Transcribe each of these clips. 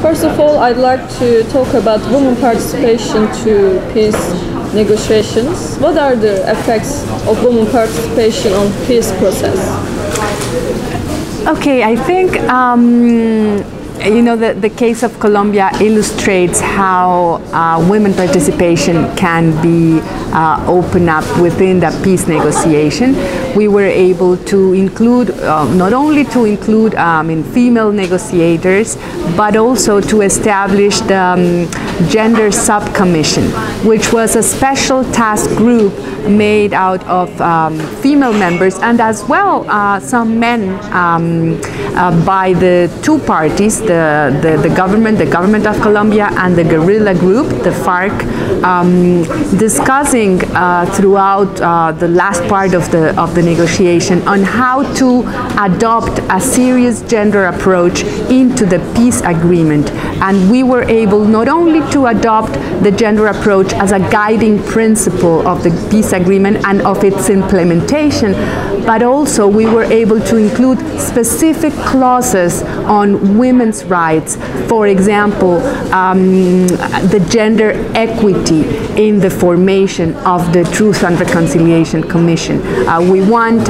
First of all, I'd like to talk about women participation to peace negotiations. What are the effects of women participation on peace process? Okay, I think the case of Colombia illustrates how women participation can be opened up within the peace negotiation. We were able to include, not only to include female negotiators, but also to establish the gender subcommission, which was a special task group made out of female members and as well some men by the two parties, the government of Colombia and the guerrilla group, the FARC, discussing throughout the last part of the negotiation on how to adopt a serious gender approach into the peace agreement. And we were able not only to adopt the gender approach as a guiding principle of the peace agreement and of its implementation, but also we were able to include specific clauses on women's rights. For example, the gender equity in the formation of the Truth and Reconciliation Commission. We want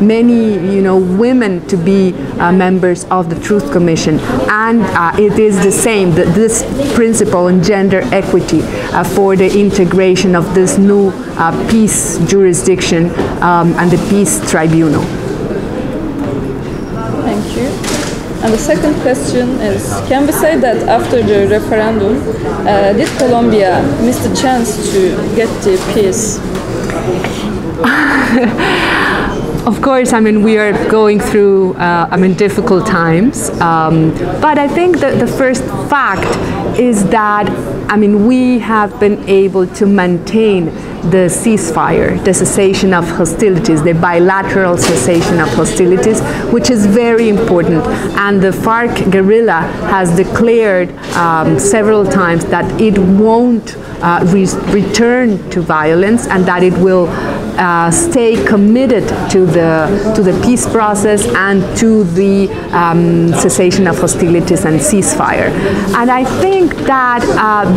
many, women to be members of the Truth Commission, and it is the same, this principle on gender equity for the integration of this new peace jurisdiction and the peace tribunal. Thank you. And the second question is, can we say that after the referendum, did Colombia miss the chance to get the peace? Of course, we are going through, difficult times. But I think that the first fact is that, we have been able to maintain the ceasefire, the cessation of hostilities, the bilateral cessation of hostilities, which is very important. And the FARC guerrilla has declared several times that it won't return to violence and that it will stay committed to the peace process and to the cessation of hostilities and ceasefire. And I think that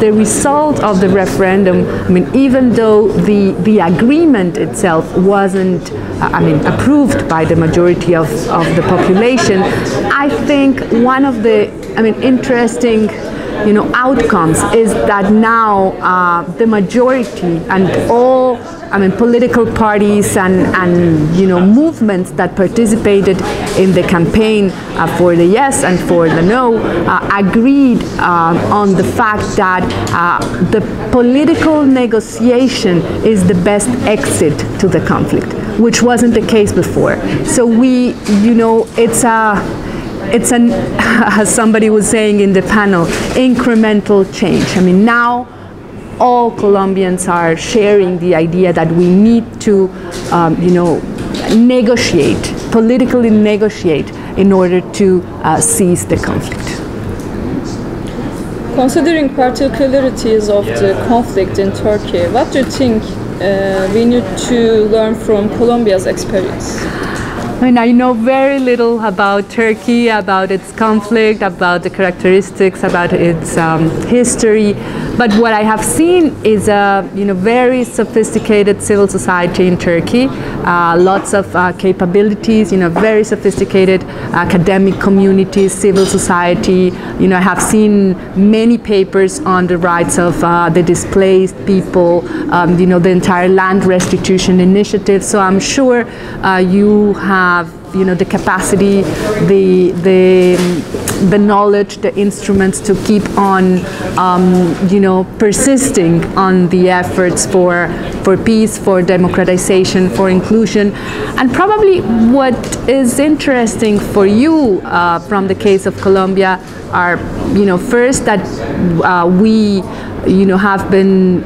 the result of the referendum, even though the agreement itself wasn't approved by the majority of the population, I think one of the interesting outcomes is that now the majority and all political parties and movements that participated in the campaign for the yes and for the no agreed on the fact that the political negotiation is the best exit to the conflict, which wasn't the case before. So it's as somebody was saying in the panel, incremental change. Now all Colombians are sharing the idea that we need to, politically negotiate in order to cease the conflict. Considering particularities of the conflict in Turkey, what do you think we need to learn from Colombia's experience? I know very little about Turkey, about its conflict, about the characteristics, about its history. But what I have seen is a very sophisticated civil society in Turkey, lots of capabilities, very sophisticated academic communities, civil society. I have seen many papers on the rights of the displaced people, the entire land restitution initiative. So I'm sure you have the capacity, the knowledge, the instruments to keep on persisting on the efforts for peace, for democratization, for inclusion. And probably what is interesting for you from the case of Colombia are, first that we have been,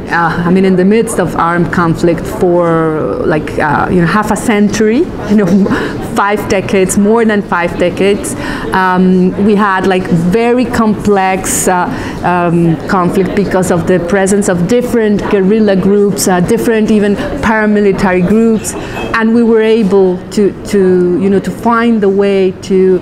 in the midst of armed conflict for half a century, 5 decades, more than 5 decades. We had very complex conflict because of the presence of different guerrilla groups, different even paramilitary groups. and we were able to find the way to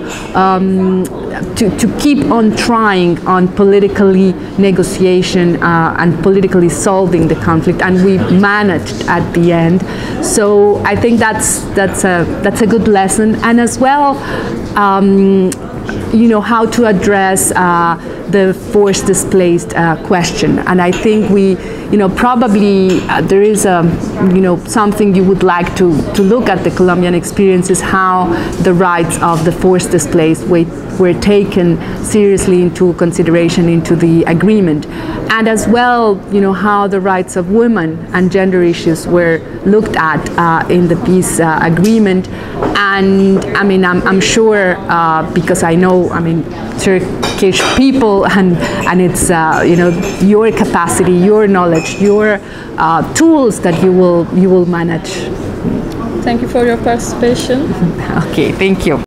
keep on trying on politically negotiation and politically solving the conflict, and we managed at the end. So I think that's a good lesson, and as well, how to address the forced displaced question. And I think we, probably there is something you would like to look at the Colombian experience, is how the rights of the forced displaced were taken seriously into consideration into the agreement, and as well, how the rights of women and gender issues were looked at in the peace agreement. And I mean, I'm sure because I know, Turkish people, and it's your capacity, your knowledge, your tools that you will manage. Thank you for your participation. Okay, thank you.